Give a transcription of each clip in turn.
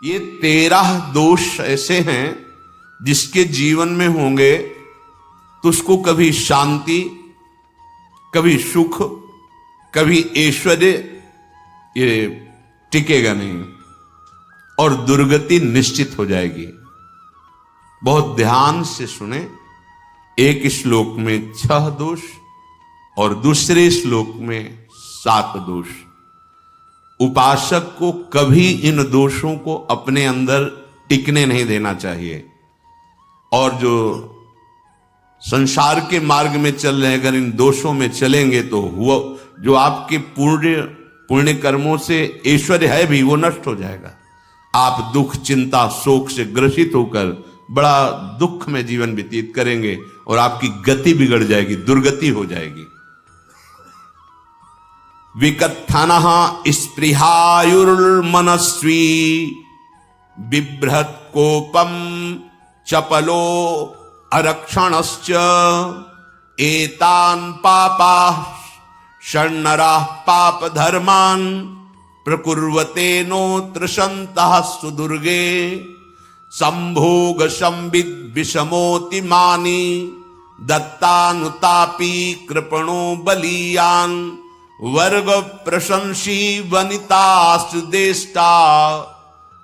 ये 13 दोष ऐसे हैं जिसके जीवन में होंगे तो उसको कभी शांति, कभी सुख, कभी ऐश्वर्य ये टिकेगा नहीं और दुर्गति निश्चित हो जाएगी। बहुत ध्यान से सुने। एक श्लोक में 6 दोष और दूसरे श्लोक में 7 दोष। उपासक को कभी इन दोषों को अपने अंदर टिकने नहीं देना चाहिए। और जो संसार के मार्ग में चल रहे हैं, अगर इन दोषों में चलेंगे तो हुआ जो आपके पुण्य कर्मों से ऐश्वर्य है भी वो नष्ट हो जाएगा। आप दुख, चिंता, शोक से ग्रसित होकर बड़ा दुख में जीवन व्यतीत करेंगे और आपकी गति बिगड़ जाएगी, दुर्गति हो जाएगी। विकत्थनः स्पृहायुर्मनस्वी बिभ्रत कोपम चपलो अरक्षणश्च एतान् पापाः षण्णराः पाप धर्मान् प्रकुर्वते नोऽत्र सन्तः सुदुर्गे संभोग संविद विषमोति मानी दत्तानुतापी कृपणो बलीयान वर्ग प्रशंसी वनितास्तु देष्टा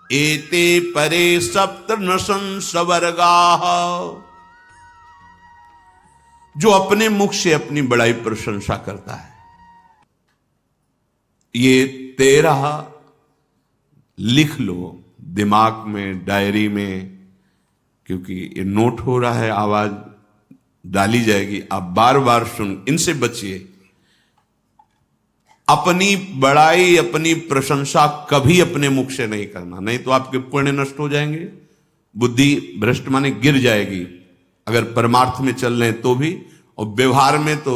एते परे सप्तनशंस वर्गाः। जो अपने मुख से अपनी बड़ाई प्रशंसा करता है, ये 13 लिख लो दिमाग में, डायरी में, क्योंकि ये नोट हो रहा है, आवाज डाली जाएगी, आप बार बार सुन, इनसे बचिए। अपनी बड़ाई, अपनी प्रशंसा कभी अपने मुख से नहीं करना, नहीं तो आपके पुण्य नष्ट हो जाएंगे, बुद्धि भ्रष्ट माने गिर जाएगी। अगर परमार्थ में चल रहे हैं तो भी, और व्यवहार में तो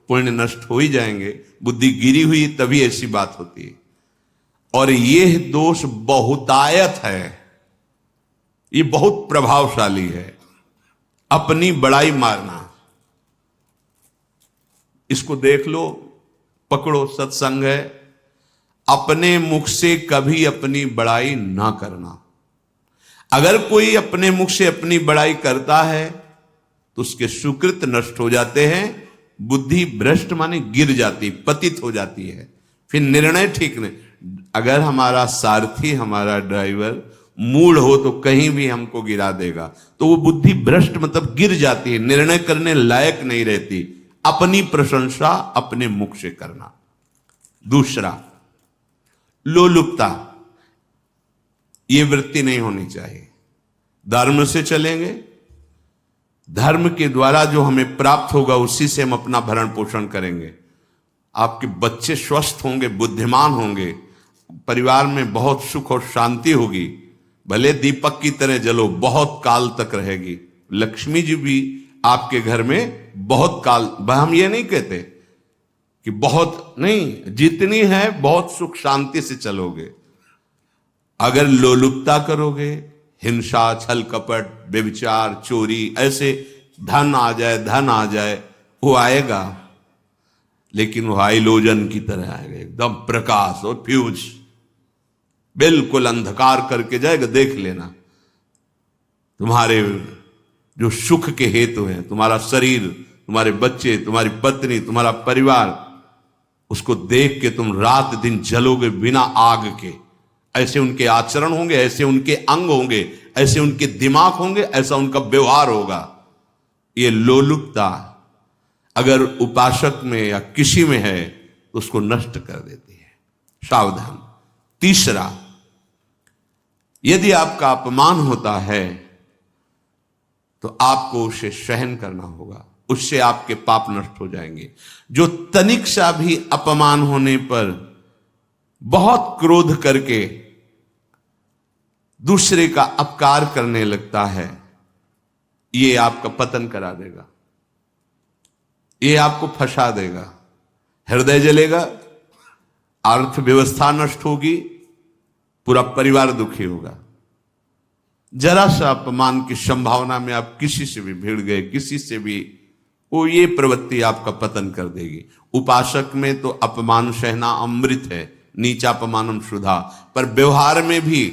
पुण्य नष्ट हो ही जाएंगे। बुद्धि गिरी हुई तभी ऐसी बात होती है। और यह दोष बहुतायत है, ये बहुत प्रभावशाली है। अपनी बड़ाई मारना, इसको देख लो, पकड़ो, सत्संग है। अपने मुख से कभी अपनी बड़ाई ना करना। अगर कोई अपने मुख से अपनी बड़ाई करता है तो उसके सुकृत नष्ट हो जाते हैं, बुद्धि भ्रष्ट माने गिर जाती, पतित हो जाती है, फिर निर्णय ठीक नहीं। अगर हमारा सारथी, हमारा ड्राइवर मूढ़ हो तो कहीं भी हमको गिरा देगा, तो वो बुद्धि भ्रष्ट मतलब गिर जाती है, निर्णय करने लायक नहीं रहती। अपनी प्रशंसा अपने मुख से करना। दूसरा, लोलुपता, ये वृत्ति नहीं होनी चाहिए। धर्म से चलेंगे, धर्म के द्वारा जो हमें प्राप्त होगा उसी से हम अपना भरण पोषण करेंगे। आपके बच्चे स्वस्थ होंगे, बुद्धिमान होंगे, परिवार में बहुत सुख और शांति होगी। भले दीपक की तरह जलो, बहुत काल तक रहेगी। लक्ष्मी जी भी आपके घर में बहुत काल, हम ये नहीं कहते कि बहुत नहीं, जितनी है बहुत सुख शांति से चलोगे। अगर लोलुपता करोगे, हिंसा, छल कपट, व्यभिचार, चोरी, ऐसे धन आ जाए, वो आएगा, लेकिन वो हाइलोजन की तरह आएगा, एकदम प्रकाश और फ्यूज, बिल्कुल अंधकार करके जाएगा। देख लेना, तुम्हारे जो सुख के हेतु हैं, तुम्हारा शरीर, तुम्हारे बच्चे, तुम्हारी पत्नी, तुम्हारा परिवार, उसको देख के तुम रात दिन जलोगे बिना आग के। ऐसे उनके आचरण होंगे, ऐसे उनके अंग होंगे, ऐसे उनके दिमाग होंगे, ऐसा उनका व्यवहार होगा। ये लोलुपता अगर उपासक में या किसी में है तो उसको नष्ट कर देती है। सावधान। तीसरा, यदि आपका अपमान होता है तो आपको उसे सहन करना होगा, उससे आपके पाप नष्ट हो जाएंगे। जो तनिक सा भी अपमान होने पर बहुत क्रोध करके दूसरे का अपकार करने लगता है, ये आपका पतन करा देगा, ये आपको फंसा देगा, हृदय जलेगा, अर्थव्यवस्था नष्ट होगी, पूरा परिवार दुखी होगा। जरा सा अपमान की संभावना में आप किसी से भी भिड़ गए, किसी से भी, वो ये प्रवृत्ति आपका पतन कर देगी। उपासक में तो अपमान सहना अमृत है, नीचापमानम सुधा, पर व्यवहार में भी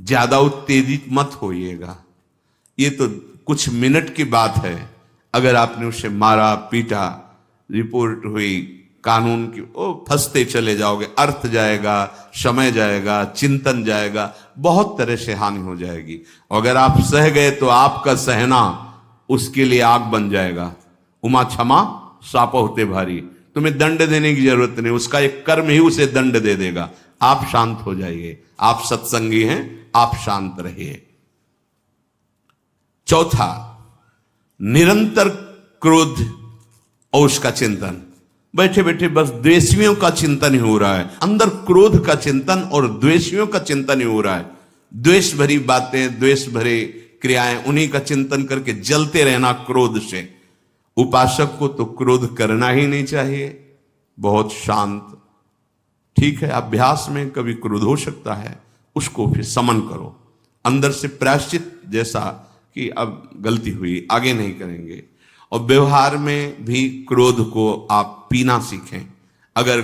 ज्यादा उत्तेजित मत होइएगा। ये तो कुछ मिनट की बात है, अगर आपने उसे मारा पीटा, रिपोर्ट हुई कानून की, ओ फंसते चले जाओगे, अर्थ जाएगा, समय जाएगा, चिंतन जाएगा, बहुत तरह से हानि हो जाएगी। अगर आप सह गए तो आपका सहना उसके लिए आग बन जाएगा। उमा क्षमा साप होते भारी, तुम्हें दंड देने की जरूरत नहीं, उसका एक कर्म ही उसे दंड दे देगा। आप शांत हो जाइए, आप सत्संगी हैं, आप शांत रहिए। चौथा, निरंतर क्रोध और उसका चिंतन। बैठे बैठे बस द्वेषियों का चिंतन ही हो रहा है, अंदर क्रोध का चिंतन और द्वेषियों का चिंतन ही हो रहा है। द्वेष भरी बातें, द्वेष भरे क्रियाएं, उन्हीं का चिंतन करके जलते रहना क्रोध से। उपासक को तो क्रोध करना ही नहीं चाहिए, बहुत शांत। ठीक है, अभ्यास में कभी क्रोध हो सकता है, उसको फिर समन करो, अंदर से प्रायश्चित जैसा कि अब गलती हुई, आगे नहीं करेंगे। और व्यवहार में भी क्रोध को आप पीना सीखें। अगर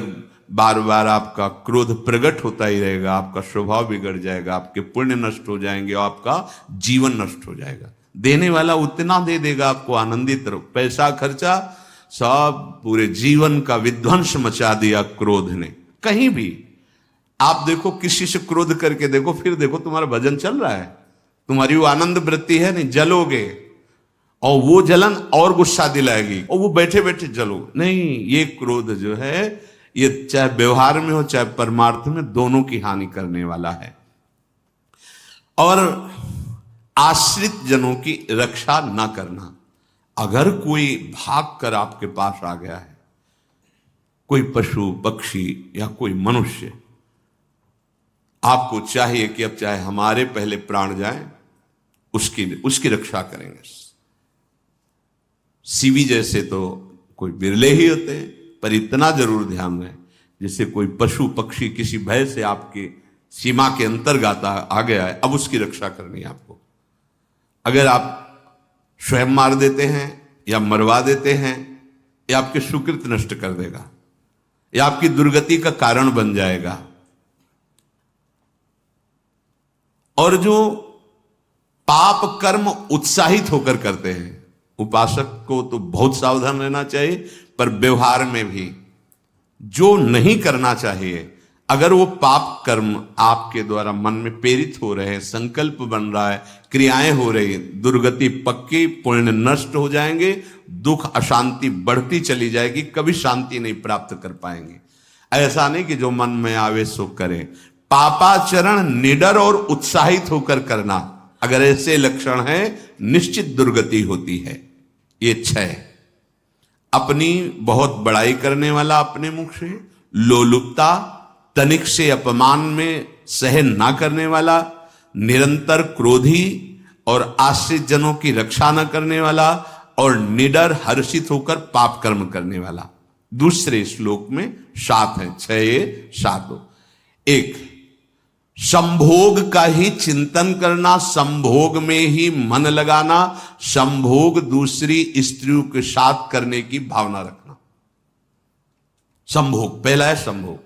बार बार आपका क्रोध प्रकट होता ही रहेगा, आपका स्वभाव बिगड़ जाएगा, आपके पुण्य नष्ट हो जाएंगे और आपका जीवन नष्ट हो जाएगा। देने वाला उतना दे देगा आपको, आनंदित रहो। पैसा खर्चा, सब पूरे जीवन का विध्वंस मचा दिया क्रोध ने। कहीं भी आप देखो, किसी से क्रोध करके देखो, फिर देखो तुम्हारा भजन चल रहा है, तुम्हारी वो आनंद वृत्ति है नहीं, जलोगे और वो जलन और गुस्सा दिलाएगी और वो बैठे बैठे जलो नहीं। ये क्रोध जो है, ये चाहे व्यवहार में हो चाहे परमार्थ में, दोनों की हानि करने वाला है। और आश्रित जनों की रक्षा ना करना। अगर कोई भाग कर आपके पास आ गया है, कोई पशु पक्षी या कोई मनुष्य, आपको चाहिए कि अब चाहे हमारे पहले प्राण जाएं, उसकी रक्षा करेंगे। सीवी जैसे तो कोई बिरले ही होते हैं, पर इतना जरूर ध्यान रहे, जैसे कोई पशु पक्षी किसी भय से आपके सीमा के अंतर्गत आ गया है, अब उसकी रक्षा करनी है आपको। अगर आप स्वयं मार देते हैं या मरवा देते हैं, या आपके सुकृत नष्ट कर देगा, या आपकी दुर्गति का कारण बन जाएगा। और जो पाप कर्म उत्साहित होकर करते हैं, उपासक को तो बहुत सावधान रहना चाहिए, पर व्यवहार में भी जो नहीं करना चाहिए, अगर वो पाप कर्म आपके द्वारा मन में प्रेरित हो रहे हैं, संकल्प बन रहा है, क्रियाएं हो रही, दुर्गति पक्की, पुण्य नष्ट हो जाएंगे, दुख अशांति बढ़ती चली जाएगी, कभी शांति नहीं प्राप्त कर पाएंगे। ऐसा नहीं कि जो मन में आवे सो करे। पापाचरण निडर और उत्साहित होकर करना, अगर ऐसे लक्षण है, निश्चित दुर्गति होती है। ये 6, अपनी बहुत बड़ाई करने वाला अपने मुख से, लोलुपता, तनिक से अपमान में सहन ना करने वाला, निरंतर क्रोधी और आश्रित जनों की रक्षा न करने वाला, और निडर हर्षित होकर पाप कर्म करने वाला। दूसरे श्लोक में 7 है, 6 7 हो। 1, संभोग का ही चिंतन करना, संभोग में ही मन लगाना, संभोग दूसरी स्त्रियों के साथ करने की भावना रखना। संभोग पहला है, संभोग।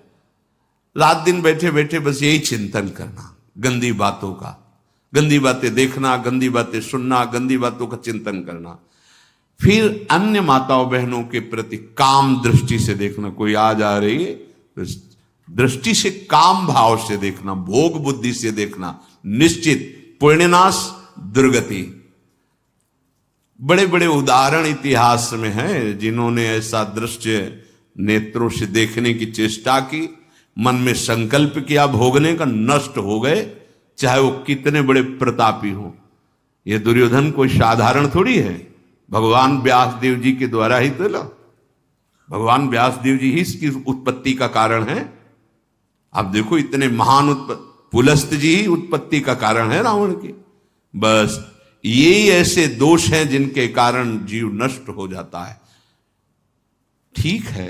रात दिन बैठे बैठे बस यही चिंतन करना, गंदी बातों का, गंदी बातें देखना, गंदी बातें सुनना, गंदी बातों का चिंतन करना। फिर अन्य माताओं बहनों के प्रति काम दृष्टि से देखना, कोई आ जा रही है तो दृष्टि से, काम भाव से देखना, भोग बुद्धि से देखना, निश्चित पुण्यनाश दुर्गति। बड़े बड़े उदाहरण इतिहास में हैं जिन्होंने ऐसा दृश्य नेत्रों से देखने की चेष्टा की, मन में संकल्प किया भोगने का, नष्ट हो गए, चाहे वो कितने बड़े प्रतापी हो। ये दुर्योधन कोई साधारण थोड़ी है, भगवान व्यास देव जी के द्वारा ही तो लो, भगवान व्यास देव जी ही इसकी उत्पत्ति का कारण है। आप देखो, इतने महान पुलस्त जी ही उत्पत्ति का कारण है रावण की। बस यही ऐसे दोष हैं जिनके कारण जीव नष्ट हो जाता है। ठीक है,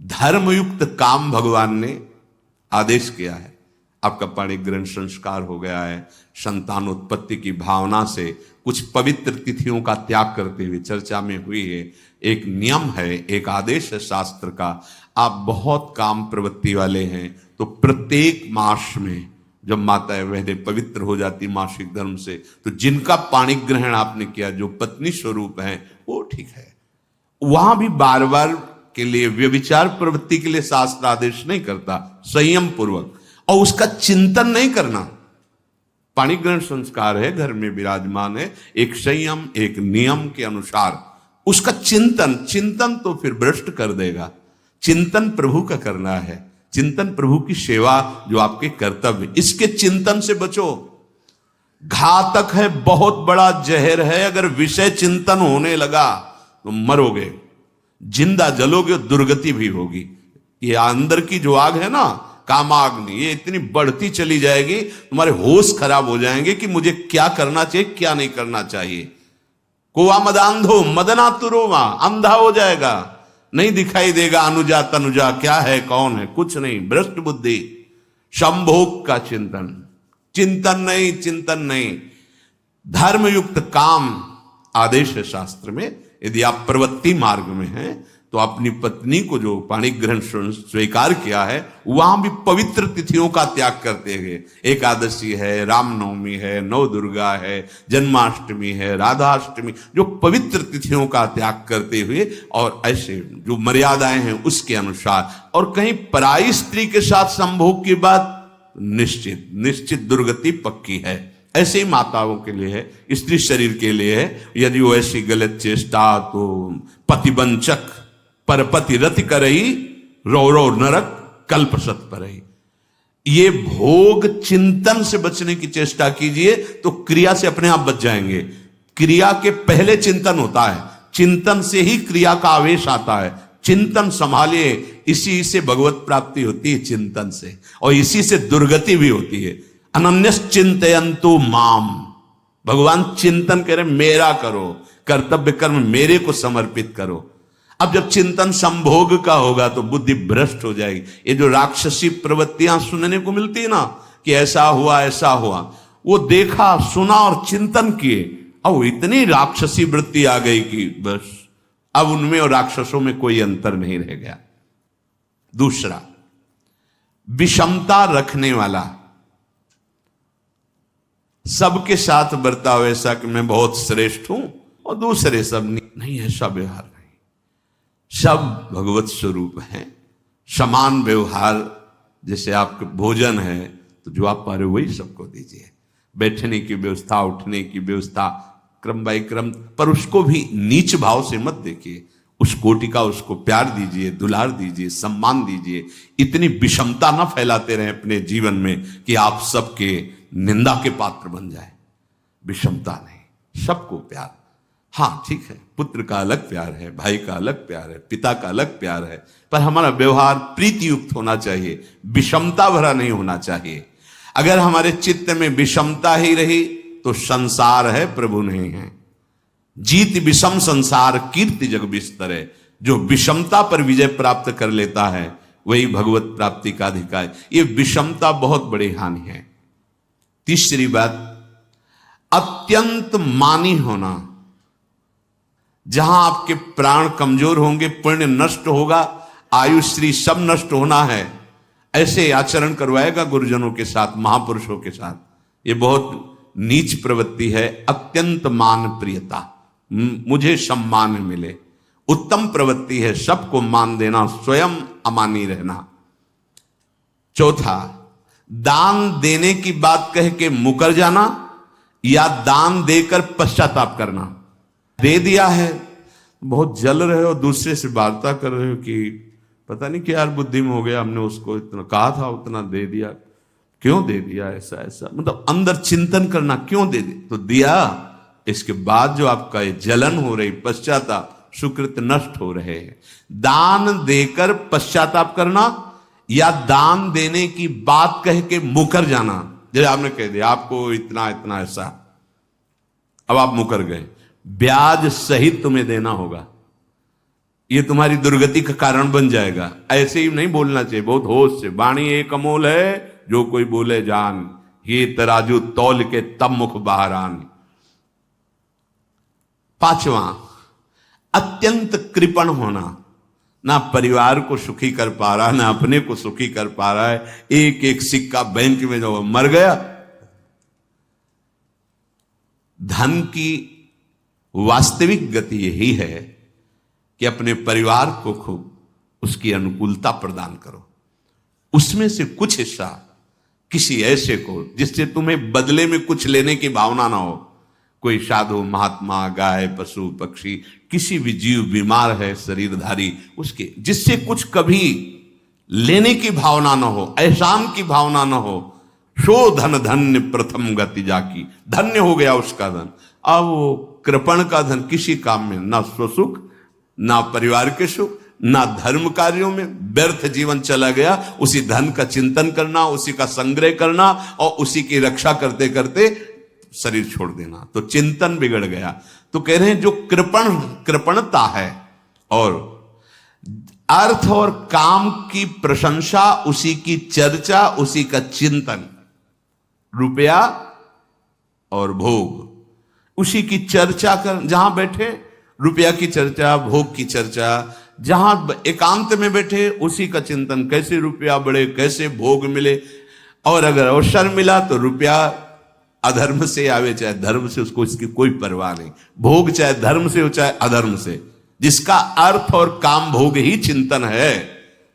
धर्मयुक्त काम भगवान ने आदेश किया है, आपका पाणिक ग्रहण संस्कार हो गया है, संतानोत्पत्ति की भावना से कुछ पवित्र तिथियों का त्याग करते हुए चर्चा में हुई है। एक नियम है, एक आदेश है शास्त्र का, आप बहुत काम प्रवृत्ति वाले हैं तो प्रत्येक मास में जब माताएं बहनें पवित्र हो जाती मासिक धर्म से, तो जिनका पाणी ग्रहण आपने किया, जो पत्नी स्वरूप है, वो ठीक है। वहां भी बार बार के लिए व्यभिचार प्रवृत्ति के लिए शास्त्र आदेश नहीं करता, संयम पूर्वक, और उसका चिंतन नहीं करना। पाणी ग्रहण संस्कार है, घर में विराजमान है, एक संयम एक नियम के अनुसार उसका चिंतन तो फिर भ्रष्ट कर देगा। चिंतन प्रभु का करना है, चिंतन प्रभु की सेवा जो आपके कर्तव्य, इसके चिंतन से बचो। घातक है, बहुत बड़ा जहर है। अगर विषय चिंतन होने लगा तो मरोगे, जिंदा जलोगे, दुर्गति भी होगी। ये अंदर की जो आग है ना, कामाग्नि, ये इतनी बढ़ती चली जाएगी, तुम्हारे होश खराब हो जाएंगे कि मुझे क्या करना चाहिए, क्या नहीं करना चाहिए। कोवा मदांधो मदनातुरोमा, अंधा हो जाएगा, नहीं दिखाई देगा अनुजा तनुजा क्या है कौन है, कुछ नहीं, भ्रष्ट बुद्धि। संभोग का चिंतन नहीं। धर्मयुक्त काम आदेश है शास्त्र में। यदि आप प्रवृत्ति मार्ग में हैं तो अपनी पत्नी को जो पाणी ग्रहण स्वीकार किया है, वहां भी पवित्र तिथियों का त्याग करते हुए, एकादशी है, रामनवमी है, नव दुर्गा है, जन्माष्टमी है, राधाष्टमी, जो पवित्र तिथियों का त्याग करते हुए, और ऐसे जो मर्यादाएं हैं उसके अनुसार, और कहीं पराई स्त्री के साथ संभोग की बात निश्चित दुर्गति पक्की है। ऐसे ही माताओं के लिए है, स्त्री शरीर के लिए है। यदि वो ऐसी गलत चेष्टा, तो पतिवंचक परपति रति करई, रो नरक कल्प सत परई। ये भोग चिंतन से बचने की चेष्टा कीजिए तो क्रिया से अपने आप बच जाएंगे। क्रिया के पहले चिंतन होता है, चिंतन से ही क्रिया का आवेश आता है। चिंतन संभालिए, इसी से भगवत प्राप्ति होती है, चिंतन से, और इसी से दुर्गति भी होती है। अनन्यश्चिन्तयन्तु माम, भगवान चिंतन करें, मेरा करो, कर्तव्य कर्म मेरे को समर्पित करो। अब जब चिंतन संभोग का होगा तो बुद्धि भ्रष्ट हो जाएगी। ये जो राक्षसी प्रवृत्तियां सुनने को मिलती है ना, कि ऐसा हुआ, वो देखा सुना और चिंतन किए, अब इतनी राक्षसी वृत्ति आ गई कि बस अब उनमें और राक्षसों में कोई अंतर नहीं रह गया। दूसरा, विषमता रखने वाला, सबके साथ बर्ताव ऐसा कि मैं बहुत श्रेष्ठ हूं और दूसरे सब नहीं, ऐसा व्यवहार नहीं। सब भगवत स्वरूप हैं, समान व्यवहार। जैसे आपके भोजन है तो जो आप पा रहे हो वही सबको दीजिए, बैठने की व्यवस्था, उठने की व्यवस्था, क्रम बाई क्रम, पर उसको भी नीच भाव से मत देखिए। उस कोटि का उसको प्यार दीजिए, दुलार दीजिए, सम्मान दीजिए। इतनी विषमता ना फैलाते रहे अपने जीवन में कि आप सबके निंदा के पात्र बन जाए। विषमता नहीं, सबको प्यार। हाँ ठीक है, पुत्र का अलग प्यार है, भाई का अलग प्यार है, पिता का अलग प्यार है, पर हमारा व्यवहार प्रीति युक्त होना चाहिए, विषमता भरा नहीं होना चाहिए। अगर हमारे चित्त में विषमता ही रही तो संसार है, प्रभु नहीं है। जीत विषम संसार कीर्ति जग बिस्तर है। जो विषमता पर विजय प्राप्त कर लेता है वही भगवत प्राप्ति का अधिकार। ये विषमता बहुत बड़ी हानि है। तीसरी बात, अत्यंत मानी होना। जहां आपके प्राण कमजोर होंगे, पुण्य नष्ट होगा, आयुश्री सब नष्ट होना है, ऐसे आचरण करवाएगा गुरुजनों के साथ, महापुरुषों के साथ। ये बहुत नीच प्रवृत्ति है। अत्यंत मान प्रियता, मुझे सम्मान मिले, उत्तम प्रवृत्ति है। सबको मान देना, स्वयं अमानी रहना। चौथा, दान देने की बात कह के मुकर जाना या दान देकर पश्चाताप करना। दे दिया है, बहुत जल रहे हो, दूसरे से वार्ता कर रहे हो कि पता नहीं क्या यार बुद्धि में हो गया, हमने उसको इतना कहा था, उतना दे दिया, क्यों दे दिया, ऐसा मतलब अंदर चिंतन करना, क्यों दे दिया तो दिया। इसके बाद जो आपका ये जलन हो रही, पश्चाताप, सुकृत नष्ट हो रहे हैं। दान देकर पश्चाताप करना या दान देने की बात कह के मुकर जाना। जैसे आपने कह दिया आपको इतना इतना ऐसा, अब आप मुकर गए, ब्याज सहित तुम्हें देना होगा, ये तुम्हारी दुर्गति का कारण बन जाएगा। ऐसे ही नहीं बोलना चाहिए, बहुत होश से। वाणी एक अमोल है, जो कोई बोले जान, ये तराजू तौल के तब मुख बाहर आन। पांचवा, अत्यंत कृपण होना। ना परिवार को सुखी कर पा रहा, ना अपने को सुखी कर पा रहा है। एक एक सिक्का बैंक में जो मर गया। धन की वास्तविक गति यही है कि अपने परिवार को खूब उसकी अनुकूलता प्रदान करो, उसमें से कुछ हिस्सा किसी ऐसे को जिससे तुम्हें बदले में कुछ लेने की भावना ना हो। कोई साधु महात्मा, गाय, पशु पक्षी, किसी भी जीव बीमार है शरीरधारी, उसके जिससे कुछ कभी लेने की भावना ना हो, एहसान की भावना ना हो। सो धन धन्य प्रथम गति जाकी, धन्य हो गया उसका धन। अब वो कृपण का धन किसी काम में ना स्वसुख, ना परिवार के सुख, ना धर्म कार्यों में, व्यर्थ जीवन चला गया। उसी धन का चिंतन करना, उसी का संग्रह करना और उसी की रक्षा करते करते शरीर छोड़ देना, तो चिंतन बिगड़ गया। तो कह रहे हैं जो कृपणता है और अर्थ और काम की प्रशंसा, उसी की चर्चा, उसी का चिंतन, रुपया और भोग, उसी की चर्चा कर, जहां बैठे रुपया की चर्चा, भोग की चर्चा, जहां एकांत में बैठे उसी का चिंतन, कैसे रुपया बढ़े, कैसे भोग मिले। और अगर अवसर मिला तो रुपया अधर्म से आवे चाहे धर्म से, उसको इसकी कोई परवाह नहीं। भोग चाहे धर्म से हो चाहे अधर्म से, जिसका अर्थ और काम भोग ही चिंतन है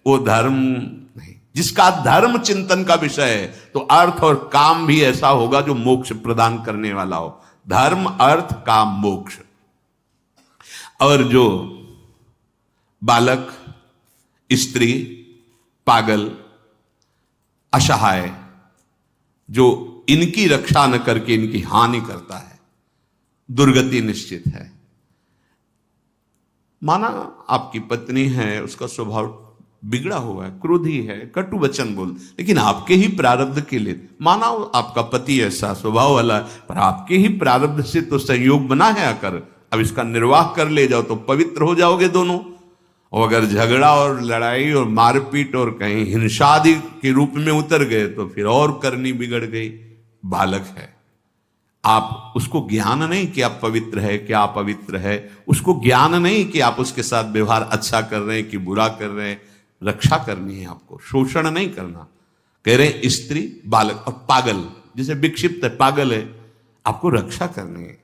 वो धर्म नहीं। जिसका धर्म चिंतन का विषय है तो अर्थ और काम भी ऐसा होगा जो मोक्ष प्रदान करने वाला हो। धर्म, अर्थ, काम, मोक्ष। और जो बालक, स्त्री, पागल, असहाय, जो इनकी रक्षा न करके इनकी हानि करता है, दुर्गति निश्चित है। माना आपकी पत्नी है, उसका स्वभाव बिगड़ा हुआ है, क्रोधी है, कटु वचन बोल, लेकिन आपके ही प्रारब्ध के लिए, माना आपका पति ऐसा स्वभाव वाला है, पर आपके ही प्रारब्ध से तो संयोग बना है आकर, अब इसका निर्वाह कर ले जाओ तो पवित्र हो जाओगे दोनों। और अगर झगड़ा और लड़ाई और मारपीट और कहीं हिंसादि के रूप में उतर गए तो फिर और करनी बिगड़ गई। बालक है, आप उसको ज्ञान नहीं कि आप पवित्र है, क्या आप पवित्र है, उसको ज्ञान नहीं कि आप उसके साथ व्यवहार अच्छा कर रहे हैं कि बुरा कर रहे हैं। रक्षा करनी है आपको, शोषण नहीं करना। कह रहे हैं स्त्री, बालक और पागल, जिसे विक्षिप्त है, पागल है, आपको रक्षा करनी है।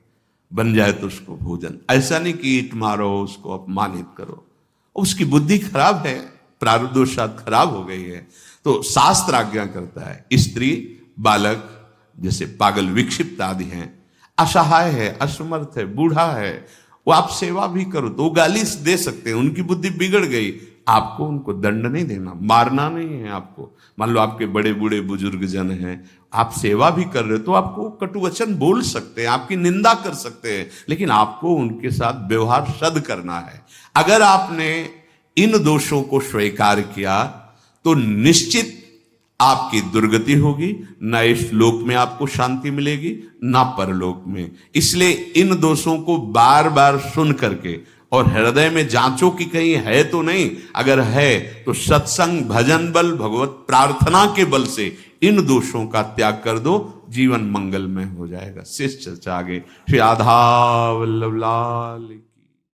बन जाए तो उसको भोजन, ऐसा नहीं कि ईंट मारो, उसको अपमानित करो। उसकी बुद्धि खराब है, प्रारब्धवशात खराब हो गई है, तो शास्त्र आज्ञा करता है स्त्री, बालक, जैसे पागल, विक्षिप्त आदि हैं, असहाय है, असमर्थ है, बूढ़ा है, वो आप सेवा भी करो तो वो गाली दे सकते हैं, उनकी बुद्धि बिगड़ गई। आपको उनको दंड नहीं देना, मारना नहीं है आपको। मान लो आपके बड़े बूढ़े बुजुर्ग जन हैं, आप सेवा भी कर रहे हो तो आपको कटुवचन बोल सकते हैं, आपकी निंदा कर सकते हैं, लेकिन आपको उनके साथ व्यवहार सद करना है। अगर आपने इन दोषों को स्वीकार किया तो निश्चित आपकी दुर्गति होगी, न इस लोक में आपको शांति मिलेगी ना परलोक में। इसलिए इन दोषों को बार बार सुन करके और हृदय में जांचो कि कहीं है तो नहीं। अगर है तो सत्संग, भजन बल, भगवत प्रार्थना के बल से इन दोषों का त्याग कर दो, जीवन मंगलमय हो जाएगा। शेष चर्चा आगे। श्री राधा वल्लभ लाल।